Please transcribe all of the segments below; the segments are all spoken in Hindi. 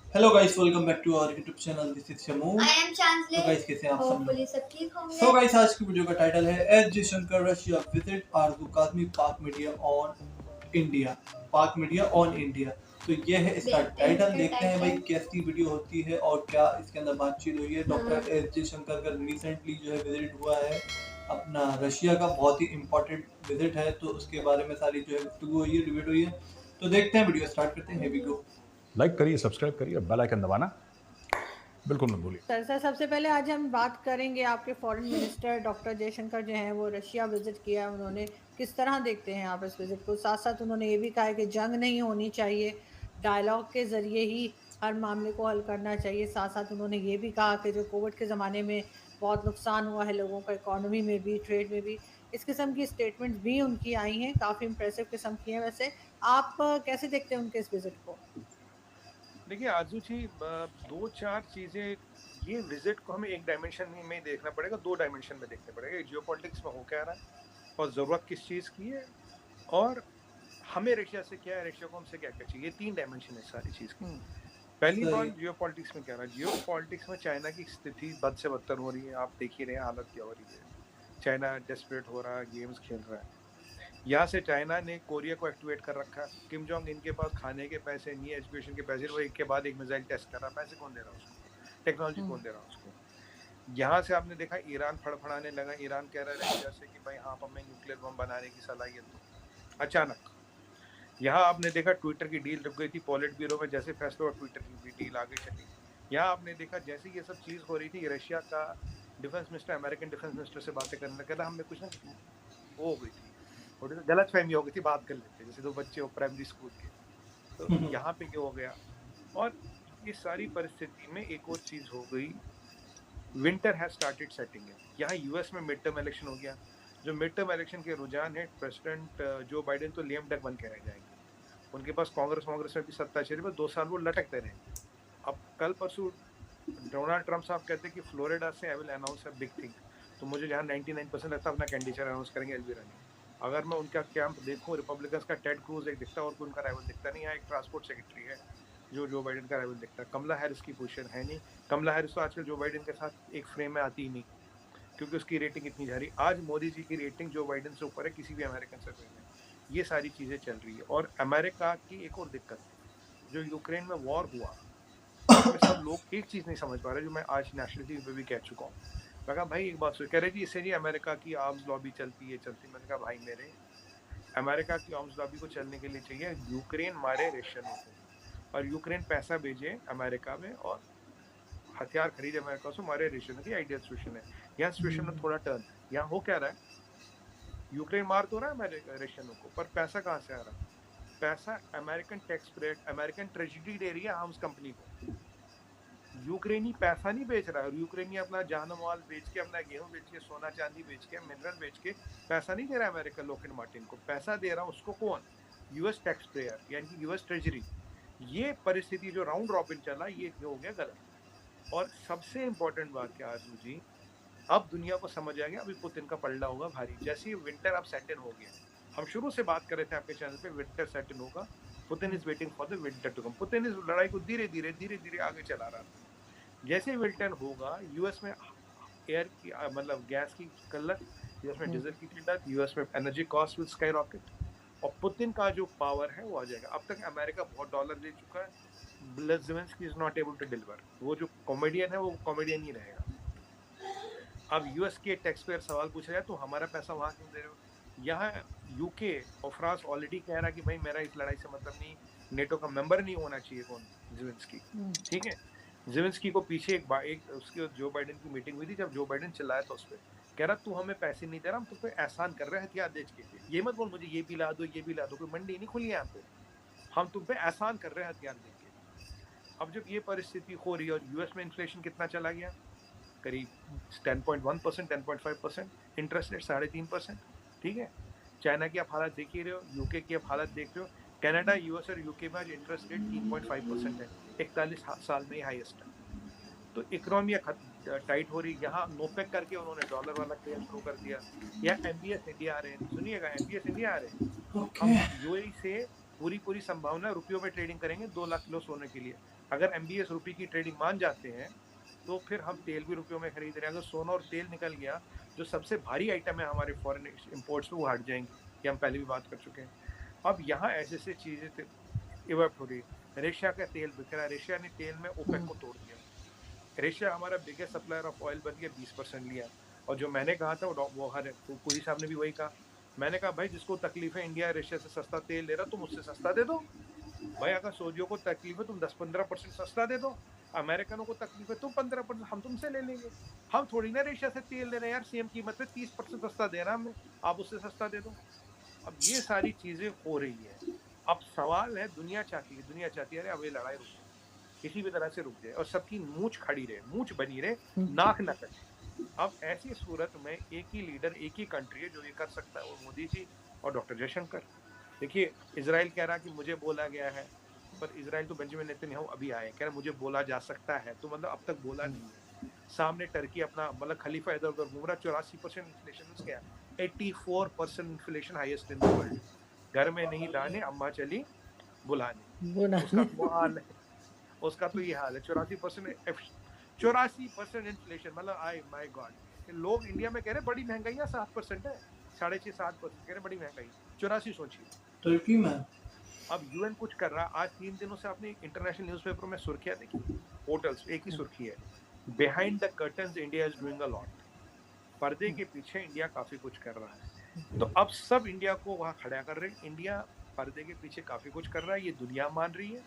Hello guys, welcome back to our YouTube channel. This is शमू। I am तो Chancellor. गाइस, कैसे हैं आप सब Hopefully लोग? सब ठीक होंगे। सो गाइस, आज की वीडियो का टाइटल है एस जयशंकर रशिया विजिट आरजू काज़मी पाक मीडिया ऑन इंडिया। पाक मीडिया ऑन इंडिया। तो ये है इसका देखते हैं टाइटल। इसका देखते हैं भाई टाइटल। कैसी वीडियो होती है और क्या इसके अंदर बातचीत हुई है। डॉक्टर एस जयशंकर का रिसेंटली जो है विजिट हुआ है अपना रशिया का, बहुत ही इंपॉर्टेंट विजिट है, तो उसके बारे में सारी जो है गुफ्तगू हुई है, डिबेट हुई है। तो देखते हैं, वीडियो स्टार्ट करते हैं। Here we go. लाइक करिए, सब्सक्राइब करिए, बेल आइकन दबाना बिल्कुल मत भूलिए। सर सबसे पहले आज हम बात करेंगे आपके फॉरेन मिनिस्टर डॉक्टर जयशंकर जो हैं वो रशिया विजिट किया है उन्होंने। किस तरह देखते हैं आप इस विजिट को? साथ साथ उन्होंने ये भी कहा है कि जंग नहीं होनी चाहिए, डायलॉग के जरिए ही हर मामले को हल करना चाहिए। साथ साथ उन्होंने ये भी कहा कि जो कोविड के ज़माने में बहुत नुकसान हुआ है लोगों का, इकोनॉमी में भी, ट्रेड में भी, इस किस्म की स्टेटमेंट्स भी उनकी आई हैं, काफ़ी इंप्रेसिव किस्म की हैं। वैसे आप कैसे देखते हैं उनके इस विजिट को? देखिए आजू जी, दो चार चीजें, ये विजिट को हमें एक डायमेंशन में ही देखना पड़ेगा, दो डायमेंशन में देखना पड़ेगा। जियोपॉलिटिक्स में हो क्या रहा है और जरूरत किस चीज की है, और हमें रशिया से क्या है, रशिया को हमसे क्या क्या चाहिए। ये तीन डायमेंशन है सारी चीज की। पहली सही बात, है। जियोपॉलिटिक्स में क्या रहा है। जियोपॉलिटिक्स में चाइना की स्थिति बद से बदतर हो रही है। आप देख ही रहे हैं हालत क्या हो रही है। चाइना डेस्परेट हो रहा है, गेम्स खेल रहा है। यहाँ से चाइना ने कोरिया को एक्टिवेट कर रखा है। किम जोंग इनके पास खाने के पैसे नहीं है, एजुकेशन के पैसे, वो एक के बाद एक मिसाइल टेस्ट कर रहा है। पैसे कौन दे रहा है उसको? टेक्नोलॉजी कौन दे रहा है उसको? यहाँ से आपने देखा ईरान फड़फड़ाने लगा। ईरान कह रहा है रशिया से कि भाई हाँ, आप हमें न्यूक्लियर बम बनाने की सलाहियत दो। अचानक यहाँ आपने देखा ट्विटर की डील रुक गई थी पॉलिट ब्यूरो में, जैसे फैसला हुआ ट्विटर की भी डील आगे चली। यहाँ आपने देखा जैसे ये सब चीज हो रही थी, रशिया का defence minister American defence minister से बातें करने लगा था। हमने कुछ ना वो हो गई थी, थोड़ी सी गलत फहमी हो गई थी, बात कर लेते जैसे दो बच्चे हो प्राइमरी स्कूल के। तो यहाँ पे क्या हो गया, और इस सारी परिस्थिति में एक और चीज हो गई। विंटर हैज स्टार्टेड सेटिंग है। यहाँ यूएस में मिड टर्म इलेक्शन हो गया। जो मिड टर्म इलेक्शन के रुझान है, प्रेसिडेंट जो बाइडेन तो लेम डक बन के रह जाएंगे। उनके पास कांग्रेस में भी सत्ता चली, पर 2 साल वो लटकते रहेंगे। अब कल परसों डोनाल्ड ट्रंप साहब कहते हैं कि फ्लोरिडा से I will announce a big thing. तो मुझे जहाँ 99% लगता है अपना कैंडिडेट अनाउंस करेंगे एलवी रनिंग। अगर मैं उनका कैंप देखूं, रिपब्लिकन्स का टेड क्रूज एक दिखता है और कोई उनका राइवल दिखता नहीं। यहाँ एक ट्रांसपोर्ट सेक्रेटरी है जो जो बाइडेन का राइवल दिखता है। कमला हैरिस की पोजीशन है नहीं। कमला हैरिस तो आजकल जो बाइडेन के साथ एक फ्रेम में आती ही नहीं, क्योंकि उसकी रेटिंग इतनी जा रही। आज मोदी जी की रेटिंग जो बाइडेन से ऊपर है किसी भी अमेरिकन सर्वे में। ये सारी चीजें चल रही है। और अमेरिका की एक और दिक्कत, जो यूक्रेन में वॉर हुआ, उसमें सब लोग एक चीज नहीं समझ पा रहे, जो मैं आज नेशनल टीवी पे भी कह चुका हूँ। मैं कहा भाई एक बात सोच, कह रहे जी इससे नहीं अमेरिका की आर्म्स लॉबी चलती है चलती। मैंने कहा भाई मेरे, अमेरिका की आर्म्स लॉबी को चलने के लिए चाहिए यूक्रेन मारे रशियनों को, और यूक्रेन पैसा भेजे अमेरिका में और हथियार खरीदे अमेरिका से, मारे रशियनों की। आइडियल सिचुएशन है। यहाँ सिचुएशन में थोड़ा टर्न है। यहाँ हो क्या रहा है, यूक्रेन मार तो रहा है रशियनों को, पर पैसा कहाँ से आ रहा है? पैसा American tax payer, American tragedy दे रही है आर्म्स कंपनी को। यूक्रेनी पैसा नहीं बेच रहा है, और यूक्रेनी अपना जान माल बेच के, अपना गेहूं बेच के, सोना चांदी बेच के, मिनरल बेच के पैसा नहीं दे रहा है अमेरिका लॉकहीड मार्टिन को। पैसा दे रहा है उसको कौन? यूएस टैक्स पेयर, यानी कि यूएस ट्रेजरी। ये परिस्थिति जो राउंड रॉबिन चला, ये हो गया गलत। और सबसे इंपॉर्टेंट बात क्या आजू जी, अब दुनिया को समझ आ गया अभी पुतिन का पलड़ा होगा भारी। जैसे विंटर अब सेट इन हो गया, हम शुरू से बात कर रहे थे आपके चैनल पे, विंटर सेट इन होगा। Putin is waiting for the winter to come. Putin इस लड़ाई को धीरे धीरे आगे चला रहा था। जैसे विल्टन होगा, यूएस में एयर की मतलब गैस की किल्लत, यूएस में डीजल की किल्लत, यूएस में energy cost will sky rocket, और पुतिन का जो पावर है वो आ जाएगा। अब तक अमेरिका बहुत डॉलर दे चुका है, Zelensky is not able to deliver. वो जो कॉमेडियन है वो कॉमेडियन ही रहेगा। अब यूएस के टैक्स पेयर सवाल पूछा जाए तो हमारा पैसा वहां क्यों दे रहे हो? यहाँ यूके और फ्रांस ऑलरेडी कह रहा है कि भाई मेरा इस लड़ाई से मतलब नहीं, नेटो का मेंबर नहीं होना चाहिए कौन? ज़ेलेंस्की। ठीक है, ज़ेलेंस्की को पीछे एक उसकी जो बाइडेन की मीटिंग हुई थी, जब जो बाइडेन चिल्लाया था उस पर, कह रहा तू हमें पैसे नहीं दे रहा, हम तुम पे एहसान कर रहे हैं हथियार बेच के। ये मत बोल मुझे ये भी ला दो ये भी ला दो, कोई मंडी नहीं खुली यहाँ पे। हम तुम पे एहसान कर रहे हैं हथियार देके। अब जब ये परिस्थिति हो रही है, और यूएस में इन्फ्लेशन कितना चला गया, करीब 10.1%, 10.5%, इंटरेस्ट रेट 3.5%। ठीक है, चाइना की आप हालत देख ही रहे हो, यूके की आप हालत देख रहे हो। कनाडा, यूएस और यूके में आज इंटरेस्ट रेट 3.5% है, 41 साल में ही हाईएस्ट है। तो इकोनॉमी टाइट हो रही। यहाँ नोपेक करके उन्होंने डॉलर वाला खेल शुरू कर दिया। यहाँ एमबीएस इंडिया आ रहे हैं, सुनिएगा, एमबीएस इंडिया आ रहे हैं। ओके। हम यूएई से पूरी संभावना रुपयों में ट्रेडिंग करेंगे 2 लाख किलो सोने के लिए। अगर MBS रुपये की ट्रेडिंग मान जाते हैं तो फिर हम तेल भी रुपयों में खरीद रहे हैं। अगर सोना और तेल निकल गया, जो सबसे भारी आइटम है हमारे फॉरेन इंपोर्ट्स में, वो हट जाएंगे, ये हम पहले भी बात कर चुके हैं। अब यहाँ ऐसे ऐसे चीज़ें इवैप्ट हो रही है। रशिया का तेल बिक रहा है, रशिया ने तेल में ओपेक को तोड़ दिया। रशिया हमारा बिगेस्ट सप्लायर ऑफ ऑयल बन गया, 20% लिया। और जो मैंने कहा था वो हर पूरी साहब ने भी वही कहा। मैंने कहा भाई जिसको तकलीफ है इंडिया रशिया से सस्ता तेल ले रहा, तुम उससे सस्ता दे दो भाई। अगर सऊदियों को तकलीफ है तुम 10-15% सस्ता दे दो, अमेरिकनों को तकलीफ है तुम 15%, हम तुमसे ले लेंगे। हम थोड़ी ना रशिया से तेल ले रहे हैं यार, सेम कीमत पे 30% सस्ता दे रहा हमें, आप उससे सस्ता दे दो। अब ये सारी चीजें हो रही है। अब सवाल है, दुनिया चाहती है अरे अब ये लड़ाई रुक जाए, किसी भी तरह से रुक जाए और सबकी मूंछ खड़ी रहे, मूंछ बनी रहे, नाक न कटे। अब ऐसी सूरत में एक ही लीडर, एक ही कंट्री है जो ये कर सकता है, वो मोदी जी और डॉक्टर जयशंकर। देखिए इजराइल कह रहा कि मुझे बोला गया है, पर इजराइल तो बेंजामिन नेतन्याहू अभी आए, कह रहे मुझे बोला जा सकता है, तो मतलब अब तक बोला नहीं है। सामने टर्की अपना मतलब खलीफा इधर उधर घूम रहा, 84% इन्फ्लेशन क्या, 84% inflation highest in the world. घर में नहीं दाने, अम्मा चली बुलाने, उसका तो हाल है, उसका तो ये हाल है। 84% इन्फ्लेशन, मतलब आई माय गॉड। लोग इंडिया में कह रहे बड़ी महंगाई है, 7% है, 6.5-7% कह रहे बड़ी महंगाई। 84 सोचिए तुर्की में। अब यूएन कुछ कर रहा। आज 3 दिनों से आपने इंटरनेशनल न्यूज़पेपर में सुर्खियां देखी, होटल्स एक ही सुर्खी है, behind the curtains India is doing a lot. पर्दे के पीछे इंडिया काफी कुछ कर रहा है। तो अब सब इंडिया को वहां खड़ा कर रहे हैं। इंडिया पर्दे के पीछे काफी कुछ कर रहा है, ये दुनिया मान रही है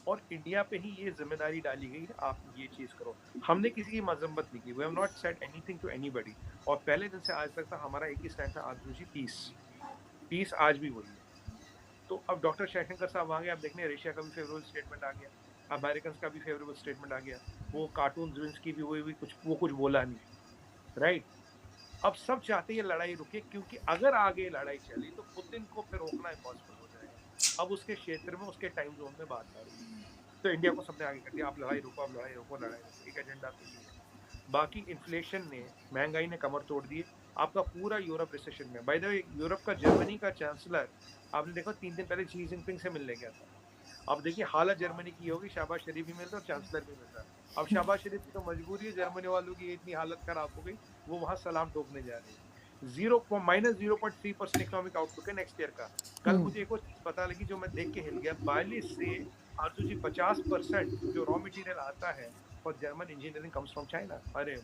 और इंडिया पे ही ये जिम्मेदारी डाली गई है, आप ये चीज करो। हमने किसी की मजम्मत नहीं की, we have not said anything to anybody. और पहले दिन से आज तक था हमारा एक ही स्टैंड था, आदरूजी पीस आज भी वही है। तो अब डॉक्टर जयशंकर साहब आ गए, आप देखने रशिया का भी फेवरेबल स्टेटमेंट आ गया, अमेरिकन का भी फेवरेबल स्टेटमेंट आ गया, वो कार्टून विंस की भी वो कुछ बोला नहीं, राइट। अब सब चाहते हैं लड़ाई रुके, क्योंकि अगर आगे लड़ाई चली तो पुतिन को फिर रोकना इम्पॉसिबल हो जाएगा। अब उसके क्षेत्र में, उसके टाइम जोन में बात आ रही है, तो इंडिया को सबने आगे कर दिया, आप लड़ाई रोको, एक एजेंडा तो ये है। बाकी इन्फ्लेशन ने, महंगाई ने कमर तोड़ दी। आपका पूरा यूरोप रिसेशन में, बाय द वे यूरोप का जर्मनी का चांसलर आपने देखा 3 दिन पहले शी जिनपिंग से मिलने गया था। अब देखिए हालत जर्मनी की होगी, शहबाज शरीफ भी मिल रहा है और चांसलर भी मिल रहा है। अब शहबाज शरीफ की तो मजबूरी है, जर्मनी वालों की इतनी हालत खराब हो गई, वो वहाँ सलाम ठोकने जा रहे हैं। -0.3% इकोनॉमिक आउटलुक है नेक्स्ट ईयर का। कल मुझे एक और चीज पता लगी जो मैं देख के हिल गया, 42 से 50% जो रॉ मटेरियल आता है for German engineering comes from China. अरे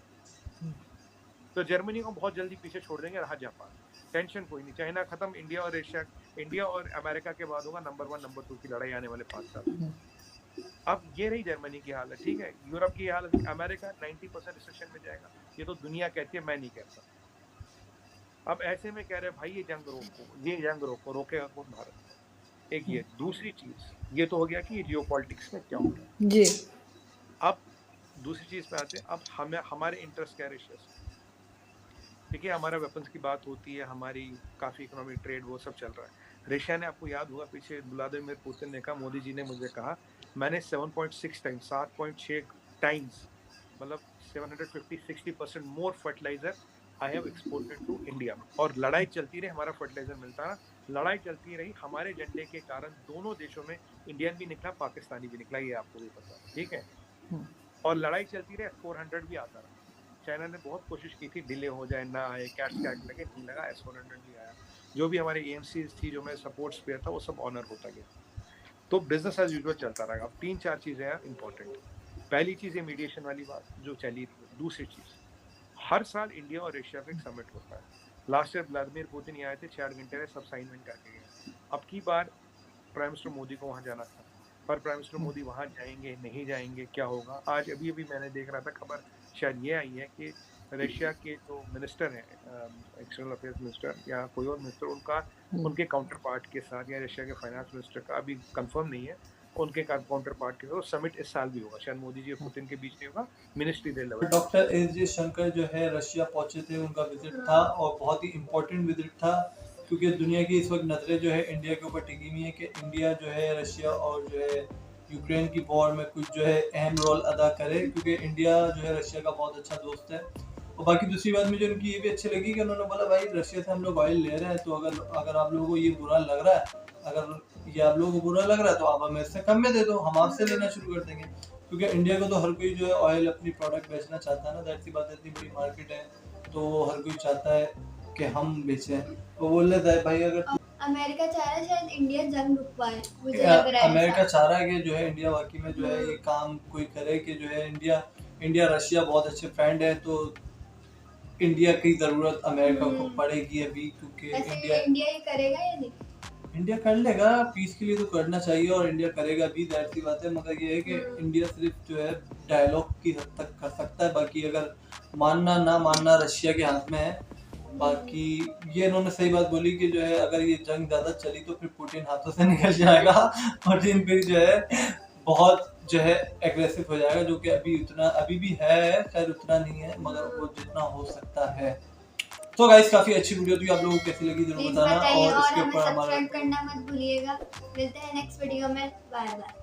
तो जर्मनी को बहुत जल्दी पीछे छोड़ देंगे, रहा जापान, टेंशन कोई नहीं। चाइना खत्म, इंडिया और अमेरिका के बाद होगा नंबर 1 नंबर 2 की लड़ाई आने वाले 5 साल। अब ये रही जर्मनी की हालत, ठीक है। यूरोप की हालत, अमेरिका 90% रिसेशन में जाएगा, ये तो दुनिया कहती है, मैं नहीं कहता। अब ऐसे में कह रहे भाई ये जंग रोको, रोकेगा कौन? भारत। एक ये दूसरी चीज, ये तो हो गया कि जियोपॉलिटिक्स में क्या हो गया जी। अब दूसरी चीज पे आते हैं, अब हमारे इंटरेस्ट क्या है रशिया से। देखिए हमारा वेपन्स की बात होती है, हमारी काफ़ी इकोनॉमिक ट्रेड वो सब चल रहा है। रशिया ने, आपको याद होगा पीछे व्लादिमीर पुतिन ने कहा, मोदी जी ने मुझे कहा, मैंने 7.6 टाइम्स मतलब 750-60% more fertiliser I have exported to India. और लड़ाई चलती रही, हमारा फर्टिलाइजर मिलता रहा, लड़ाई चलती रही, हमारे झंडे के कारण दोनों देशों में इंडियन भी निकला, पाकिस्तानी भी निकला, ये आपको भी पता है, ठीक है। और लड़ाई चलती रही, S-400 भी आता रहा। चाइना ने बहुत कोशिश की थी डिले हो जाए, ना आए, कैट लगे, नहीं लगा, S-400 भी आया। जो भी हमारे AMCs थी, जो मैं सपोर्ट स्पेयर था, वो सब ऑनर होता गया। तो बिजनेस एज यूजुअल चलता रहेगा। अब 3-4 चीज़ें हैं इंपॉर्टेंट। पहली चीज़ है मीडिएशन वाली बात जो चली रही है। दूसरी चीज़, हर साल इंडिया और रशिया का एक समिट होता है। लास्ट ईयर व्लादिमीर पुतिन यहाँ आए थे, 4 घंटे में सब साइन करके गए। अब की बार प्राइम मिनिस्टर मोदी को वहाँ जाना था, पर प्राइम मिनिस्टर मोदी वहाँ जाएंगे नहीं जाएंगे, क्या होगा? आज अभी मैंने देख रहा था खबर, शायद ये आई है कि रशिया के जो मिनिस्टर हैं, एक्सटर्नल अफेयर्स मिनिस्टर या कोई और मिनिस्टर, उनके काउंटर पार्ट के साथ, या रशिया के फाइनेंस मिनिस्टर का अभी कंफर्म नहीं है, उनके काउंटर पार्ट के साथ समिट इस साल भी होगा। शायद मोदी जी और पुतिन के बीच नहीं होगा, ministry level. Doctor S Jaishankar जो है रशिया पहुंचे थे, उनका विजिट था और बहुत ही इम्पोर्टेंट विजिट था, क्योंकि दुनिया की इस वक्त नज़रें जो है इंडिया के ऊपर टिकी हुई है कि इंडिया जो है रशिया और जो है यूक्रेन की वॉर में कुछ जो है अहम रोल अदा करे, क्योंकि इंडिया जो है रशिया का बहुत अच्छा दोस्त है। और बाकी दूसरी बात मुझे उनकी ये भी अच्छी लगी कि उन्होंने बोला भाई रशिया से हम लोग ऑयल ले रहे हैं, तो अगर आप लोगों को ये बुरा लग रहा है, अगर ये आप लोगों को बुरा लग रहा है तो आप हमें इससे कम में दे दो, हम आपसे लेना शुरू कर देंगे। क्योंकि इंडिया को तो हर कोई जो है ऑयल अपनी प्रोडक्ट बेचना चाहता है ना, दैट सी बात है, इतनी बड़ी मार्केट है तो हर कोई चाहता है कि हम बेचें। तो बोल रहे थे भाई अगर अमेरिका चाह रहा है शायद इंडिया जंग रुक पाए, मुझे लग रहा है अमेरिका चाह रहा है कि जो है इंडिया वाकई में जो है ये काम कोई करे कि जो है इंडिया रशिया बहुत अच्छे फ्रेंड है, तो इंडिया की जरूरत अमेरिका को पड़ेगी अभी, क्योंकि इंडिया ही करेगा या नहीं? इंडिया कर लेगा, पीस के लिए तो करना चाहिए और इंडिया करेगा भी, दैट सी बात है। मगर ये है कि इंडिया सिर्फ जो है डायलॉग की हद तक कर सकता है, बाकी अगर मानना ना मानना रशिया के हाथ में है। बाकी ये इन्होंने सही बात बोली कि जो है अगर ये जंग ज़्यादा चली तो फिर पुतिन हाथों से निकल जाएगा, पुतिन फिर जो है बहुत जो है एग्रेसिव हो जाएगा, जो कि अभी भी है, शायद उतना नहीं है मगर वो जितना हो सकता है। तो गाइस काफी अच्छी वीडियो थी, आप लोगों को कैसी लगी जरूर बताना, और इसके ऊपर हमारा सब्सक्राइब करना मत भूलिएगा। मिलते हैं नेक्स्ट वीडियो में, बाय बाय।